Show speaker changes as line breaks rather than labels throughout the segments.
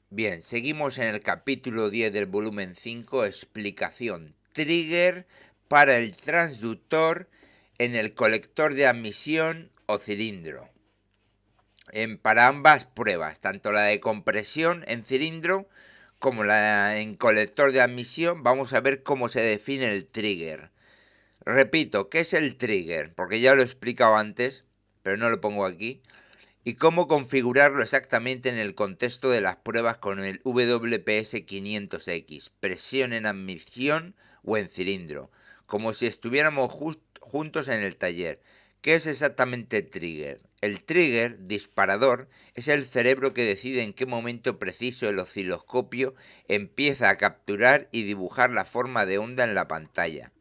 Bien, seguimos en el capítulo 10 del volumen 5, explicación. Trigger para el transductor en el colector de admisión o cilindro. Para ambas pruebas, tanto la de compresión en cilindro como la en colector de admisión, vamos a ver cómo se define el trigger. Repito, ¿qué es el trigger? Porque ya lo he explicado antes, pero no lo pongo aquí. Y cómo configurarlo exactamente en el contexto de las pruebas con el WPS 500X, presión en admisión o en cilindro, como si estuviéramos juntos en el taller. ¿Qué es exactamente el trigger? El trigger, disparador, es el cerebro que decide en qué momento preciso el osciloscopio empieza a capturar y dibujar la forma de onda en la pantalla.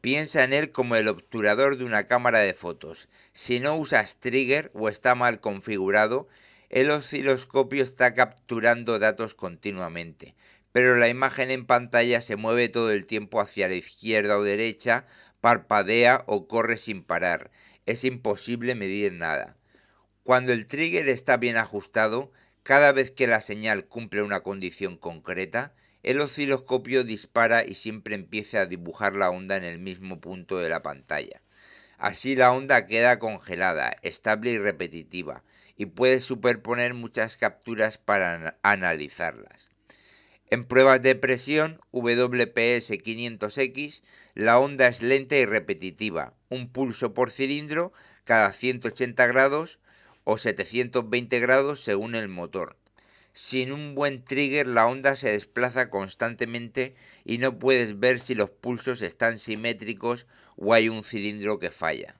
Piensa en él como el obturador de una cámara de fotos. Si no usas trigger o está mal configurado, el osciloscopio está capturando datos continuamente, pero la imagen en pantalla se mueve todo el tiempo hacia la izquierda o derecha, parpadea o corre sin parar. Es imposible medir nada. Cuando el trigger está bien ajustado, cada vez que la señal cumple una condición concreta, el osciloscopio dispara y siempre empieza a dibujar la onda en el mismo punto de la pantalla. Así la onda queda congelada, estable y repetitiva, y puedes superponer muchas capturas para analizarlas. En pruebas de presión WPS 500X, la onda es lenta y repetitiva, un pulso por cilindro cada 180 grados o 720 grados según el motor. Sin un buen trigger la onda se desplaza constantemente y no puedes ver si los pulsos están simétricos o hay un cilindro que falla.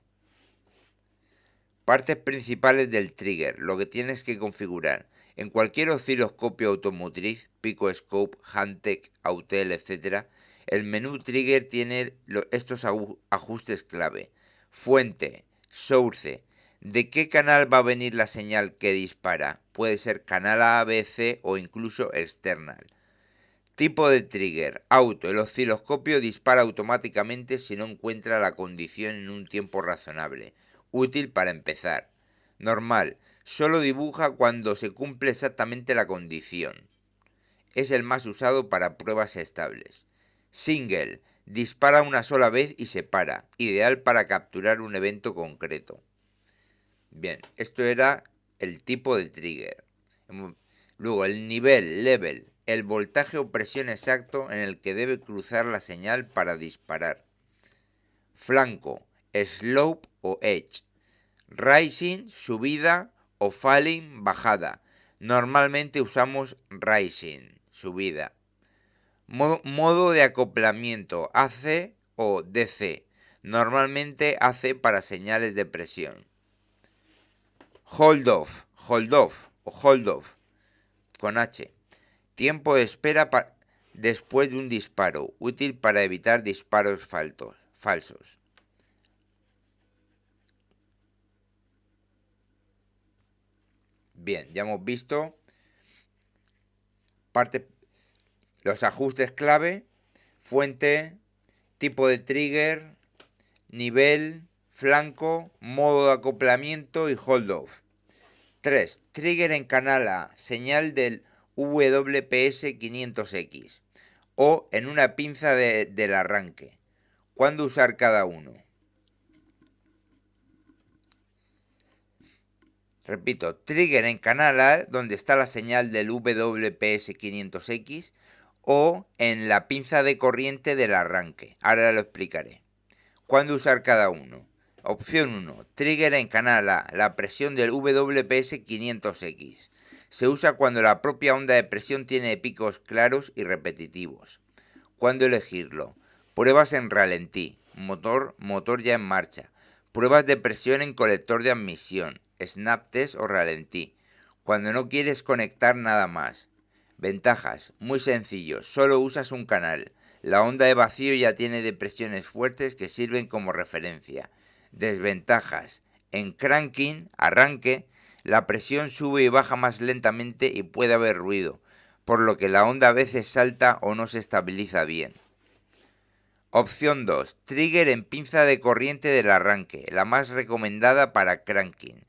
Partes principales del trigger, lo que tienes que configurar. En cualquier osciloscopio automotriz, Picoscope, Handtech, Autel, etc., el menú trigger tiene estos ajustes clave. Fuente, source, ¿de qué canal va a venir la señal que dispara? Puede ser canal A, B, C o incluso external. Tipo de trigger, auto. El osciloscopio dispara automáticamente si no encuentra la condición en un tiempo razonable. Útil para empezar. Normal, solo dibuja cuando se cumple exactamente la condición. Es el más usado para pruebas estables. Single, dispara una sola vez y se para. Ideal para capturar un evento concreto. Bien, esto era el tipo de trigger. Luego el nivel, level, el voltaje o presión exacto en el que debe cruzar la señal para disparar. Flanco, slope o edge. Rising, subida o falling, bajada. Normalmente usamos rising, subida. Modo de acoplamiento, AC o DC. Normalmente AC para señales de presión. Hold off o hold off, con H. Tiempo de espera después de un disparo, útil para evitar disparos falsos. Bien, ya hemos visto los ajustes clave, fuente, tipo de trigger, nivel, flanco, modo de acoplamiento y hold off. 3. Trigger en canal A, señal del WPS 500X o en una pinza del arranque. ¿Cuándo usar cada uno? Repito, trigger en canal A, donde está la señal del WPS 500X, o en la pinza de corriente del arranque. Ahora lo explicaré. ¿Cuándo usar cada uno? Opción 1. Trigger en canal A, la presión del WPS 500X. Se usa cuando la propia onda de presión tiene picos claros y repetitivos. ¿Cuándo elegirlo? Pruebas en ralentí, motor ya en marcha. Pruebas de presión en colector de admisión, snap test o ralentí. Cuando no quieres conectar nada más. Ventajas, muy sencillo, solo usas un canal. La onda de vacío ya tiene depresiones fuertes que sirven como referencia. Desventajas, en cranking, arranque, la presión sube y baja más lentamente y puede haber ruido, por lo que la onda a veces salta o no se estabiliza bien. Opción 2. Trigger en pinza de corriente del arranque, la más recomendada para cranking.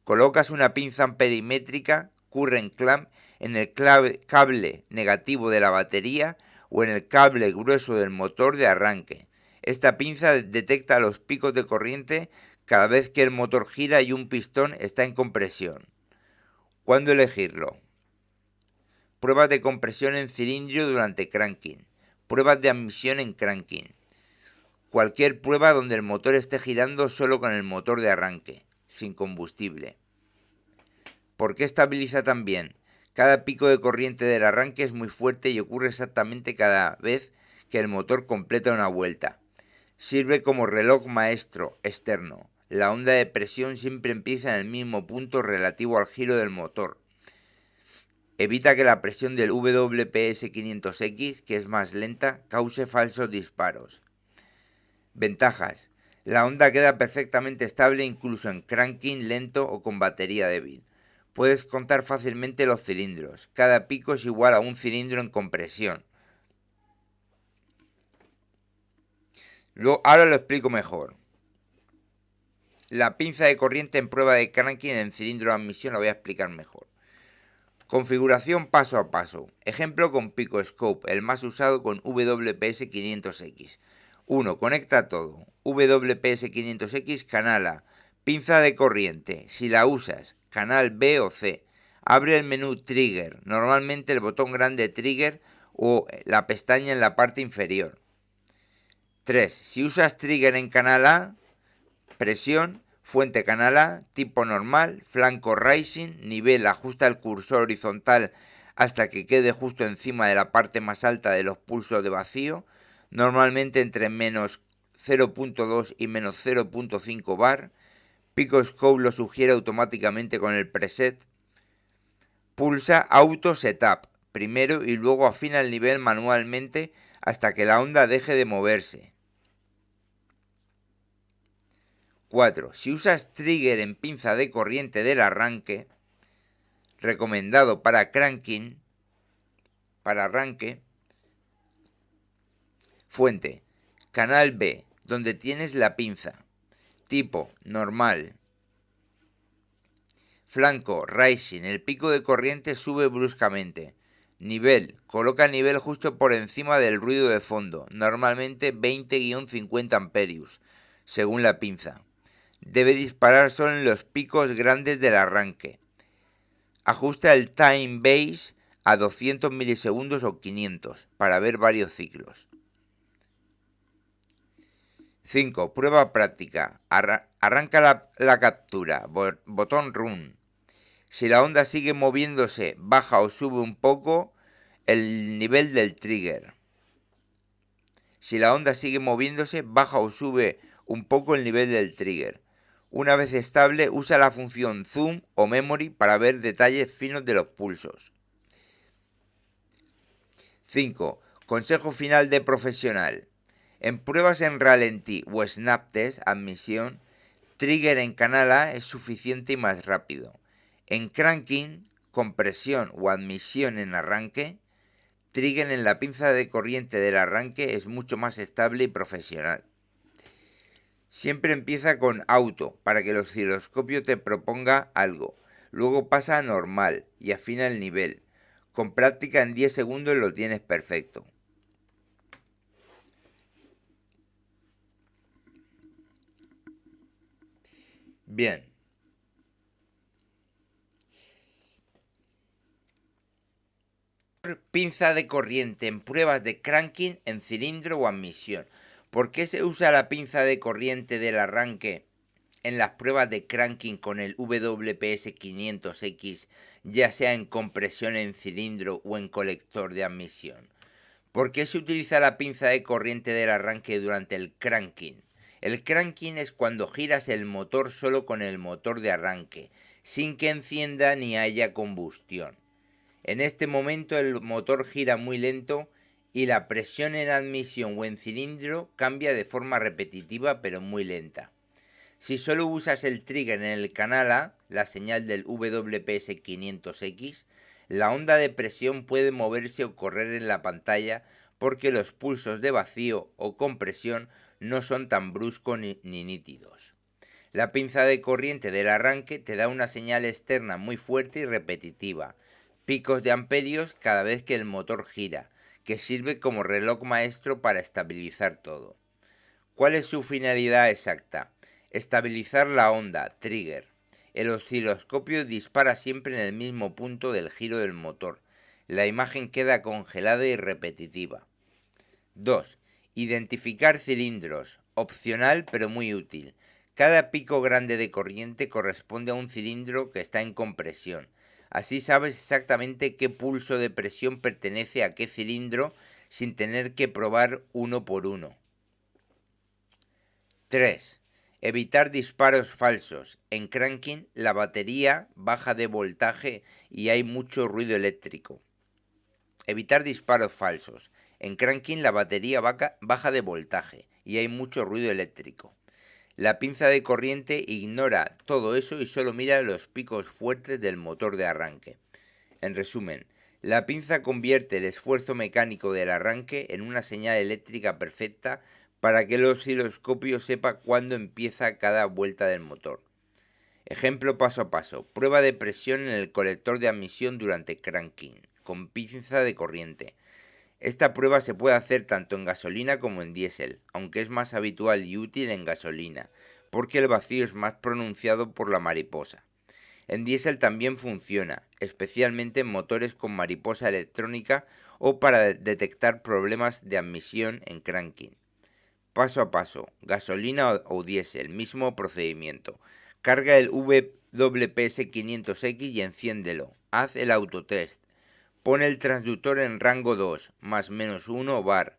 Colocas una pinza perimétrica, current clamp, en el cable negativo de la batería o en el cable grueso del motor de arranque. Esta pinza detecta los picos de corriente cada vez que el motor gira y un pistón está en compresión. ¿Cuándo elegirlo? Pruebas de compresión en cilindro durante cranking. Pruebas de admisión en cranking. Cualquier prueba donde el motor esté girando solo con el motor de arranque, sin combustible. ¿Por qué estabiliza tan bien? Cada pico de corriente del arranque es muy fuerte y ocurre exactamente cada vez que el motor completa una vuelta. Sirve como reloj maestro externo. La onda de presión siempre empieza en el mismo punto relativo al giro del motor. Evita que la presión del WPS 500X, que es más lenta, cause falsos disparos. Ventajas. La onda queda perfectamente estable incluso en cranking lento o con batería débil. Puedes contar fácilmente los cilindros. Cada pico es igual a un cilindro en compresión. Ahora lo explico mejor. La pinza de corriente en prueba de cranking en cilindro de admisión la voy a explicar mejor. Configuración paso a paso. Ejemplo con Picoscope, el más usado con WPS 500X. 1. Conecta todo. WPS 500X canal A. Pinza de corriente. Si la usas, canal B o C. Abre el menú Trigger, normalmente el botón grande Trigger o la pestaña en la parte inferior. 3. Si usas Trigger en canal A, presión, fuente canal A, tipo normal, flanco rising, nivel ajusta el cursor horizontal hasta que quede justo encima de la parte más alta de los pulsos de vacío, normalmente entre menos 0.2 y menos 0.5 bar. Picoscope lo sugiere automáticamente con el preset. Pulsa Auto Setup primero y luego afina el nivel manualmente hasta que la onda deje de moverse. 4. Si usas trigger en pinza de corriente del arranque, recomendado para cranking, para arranque, fuente, canal B, donde tienes la pinza, tipo normal, flanco, rising, el pico de corriente sube bruscamente, nivel, coloca el nivel justo por encima del ruido de fondo, normalmente 20-50 amperios, según la pinza. Debe disparar solo en los picos grandes del arranque. Ajusta el time base a 200 milisegundos o 500 para ver varios ciclos. 5. Prueba práctica. Arranca la captura. Botón Run. Si la onda sigue moviéndose, baja o sube un poco el nivel del trigger. Si la onda sigue moviéndose, baja o sube un poco el nivel del trigger. Una vez estable, usa la función Zoom o Memory para ver detalles finos de los pulsos. 5. Consejo final de profesional. En pruebas en ralentí o snap test, admisión, trigger en canal A es suficiente y más rápido. En cranking, compresión o admisión en arranque, trigger en la pinza de corriente del arranque es mucho más estable y profesional. Siempre empieza con auto para que el osciloscopio te proponga algo. Luego pasa a normal y afina el nivel. Con práctica en 10 segundos lo tienes perfecto. Bien. Pinza de corriente en pruebas de cranking en cilindro o admisión. ¿Por qué se usa la pinza de corriente del arranque en las pruebas de cranking con el WPS 500X, ya sea en compresión en cilindro o en colector de admisión? ¿Por qué se utiliza la pinza de corriente del arranque durante el cranking? El cranking es cuando giras el motor solo con el motor de arranque, sin que encienda ni haya combustión. En este momento el motor gira muy lento y la presión en admisión o en cilindro cambia de forma repetitiva pero muy lenta. Si solo usas el trigger en el canal A, la señal del WPS 500X, la onda de presión puede moverse o correr en la pantalla porque los pulsos de vacío o compresión no son tan bruscos ni nítidos. La pinza de corriente del arranque te da una señal externa muy fuerte y repetitiva. picos de amperios cada vez que el motor gira, que sirve como reloj maestro para estabilizar todo. ¿Cuál es su finalidad exacta? Estabilizar la onda, trigger. El osciloscopio dispara siempre en el mismo punto del giro del motor. La imagen queda congelada y repetitiva. 2. Identificar cilindros. Opcional pero muy útil. Cada pico grande de corriente corresponde a un cilindro que está en compresión. Así sabes exactamente qué pulso de presión pertenece a qué cilindro sin tener que probar uno por uno. 3. Evitar disparos falsos. En cranking la batería baja de voltaje y hay mucho ruido eléctrico. Evitar disparos falsos. En cranking la batería baja de voltaje y hay mucho ruido eléctrico. La pinza de corriente ignora todo eso y solo mira los picos fuertes del motor de arranque. En resumen, la pinza convierte el esfuerzo mecánico del arranque en una señal eléctrica perfecta para que el osciloscopio sepa cuándo empieza cada vuelta del motor. Ejemplo paso a paso. Prueba de presión en el colector de admisión durante cranking, con pinza de corriente. Esta prueba se puede hacer tanto en gasolina como en diésel, aunque es más habitual y útil en gasolina, porque el vacío es más pronunciado por la mariposa. En diésel también funciona, especialmente en motores con mariposa electrónica o para detectar problemas de admisión en cranking. Paso a paso, gasolina o diésel, mismo procedimiento. Carga el WPS500X y enciéndelo. Haz el autotest. Pone el transductor en rango 2, más menos 1 bar.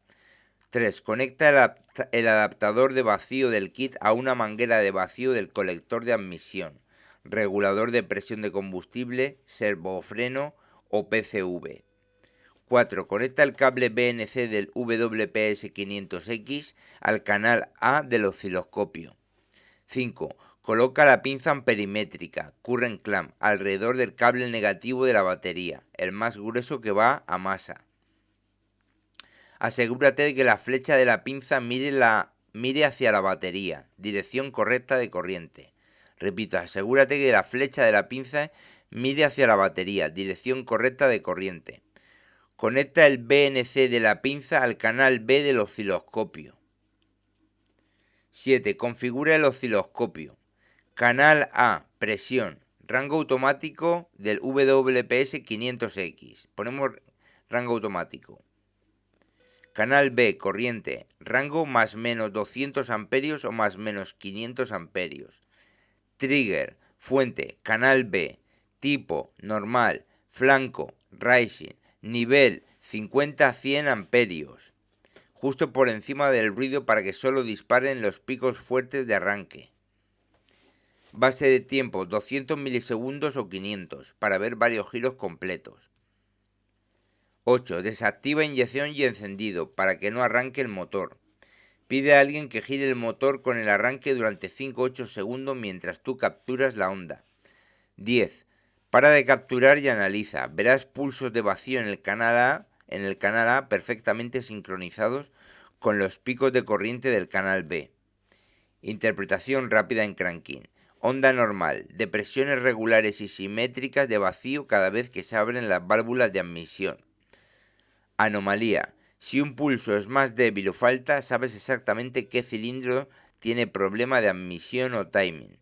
3. Conecta el adaptador de vacío del kit a una manguera de vacío del colector de admisión, regulador de presión de combustible, servofreno o PCV. 4. Conecta el cable BNC del WPS500X al canal A del osciloscopio. 5. Coloca la pinza amperimétrica, current clamp, alrededor del cable negativo de la batería, el más grueso que va a masa. Asegúrate de que la flecha de la pinza mire hacia la batería, dirección correcta de corriente. Repito, asegúrate de que la flecha de la pinza mire hacia la batería, dirección correcta de corriente. Conecta el BNC de la pinza al canal B del osciloscopio. 7. Configura el osciloscopio. Canal A, presión, rango automático del WPS500X. Ponemos rango automático. Canal B, corriente, rango más menos 200 amperios o más menos 500 amperios. Trigger, fuente, canal B, tipo, normal, flanco, rising, nivel 50 a 100 amperios. Justo por encima del ruido para que solo disparen los picos fuertes de arranque. Base de tiempo 200 milisegundos o 500 para ver varios giros completos. 8. Desactiva inyección y encendido para que no arranque el motor. Pide a alguien que gire el motor con el arranque durante 5-8 segundos mientras tú capturas la onda. 10. Para de capturar y analiza. Verás pulsos de vacío en el canal A perfectamente sincronizados con los picos de corriente del canal B. Interpretación rápida en cranking. Onda normal, depresiones regulares y simétricas de vacío cada vez que se abren las válvulas de admisión. Anomalía. Si un pulso es más débil o falta, sabes exactamente qué cilindro tiene problema de admisión o timing.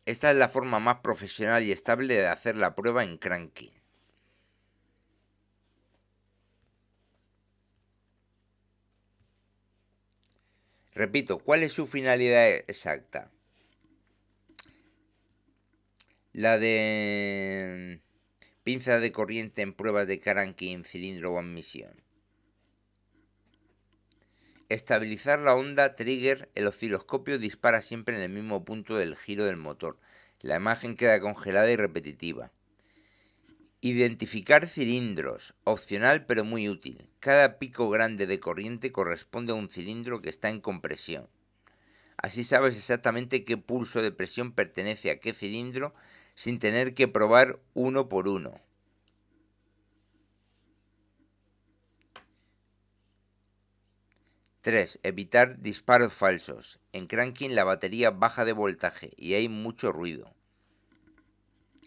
Esta es la forma más profesional y estable de hacer la prueba en cranking. Repito, ¿cuál es su finalidad exacta? La de pinza de corriente en pruebas de cranking, cilindro o admisión. Estabilizar la onda trigger, el osciloscopio dispara siempre en el mismo punto del giro del motor. La imagen queda congelada y repetitiva. Identificar cilindros, opcional pero muy útil. Cada pico grande de corriente corresponde a un cilindro que está en compresión. Así sabes exactamente qué pulso de presión pertenece a qué cilindro sin tener que probar uno por uno. 3. Evitar disparos falsos. En cranking la batería baja de voltaje y hay mucho ruido.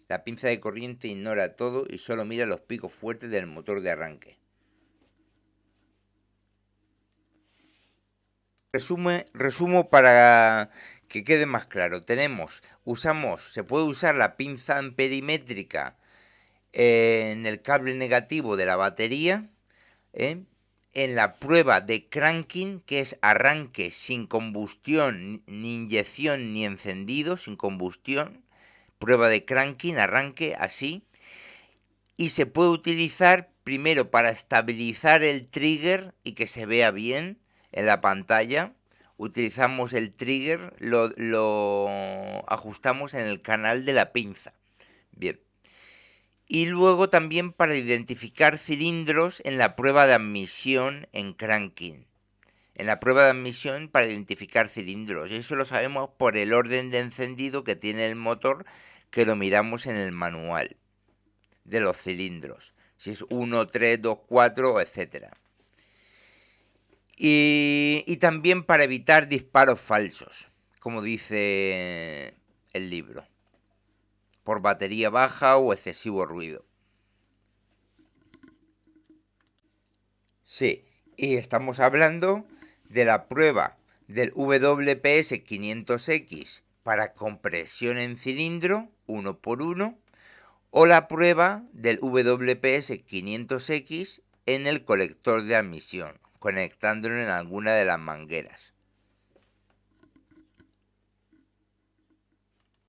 La pinza de corriente ignora todo y solo mira los picos fuertes del motor de arranque. Resumo para que quede más claro. Se puede usar la pinza amperimétrica en el cable negativo de la batería, ¿eh? En la prueba de cranking, que es arranque sin combustión, ni inyección ni encendido, sin combustión. Prueba de cranking, arranque así. Y se puede utilizar primero para estabilizar el trigger y que se vea bien en la pantalla. Utilizamos el trigger, lo ajustamos en el canal de la pinza. Bien. Y luego también para identificar cilindros en la prueba de admisión en cranking. En la prueba de admisión para identificar cilindros. Eso lo sabemos por el orden de encendido que tiene el motor, que lo miramos en el manual de los cilindros. Si es 1, 3, 2, 4, etc. Y también para evitar disparos falsos, como dice el libro, por batería baja o excesivo ruido. Sí, y estamos hablando de la prueba del WPS 500X para compresión en cilindro, 1 por 1, o la prueba del WPS 500X en el colector de admisión, conectándolo en alguna de las mangueras.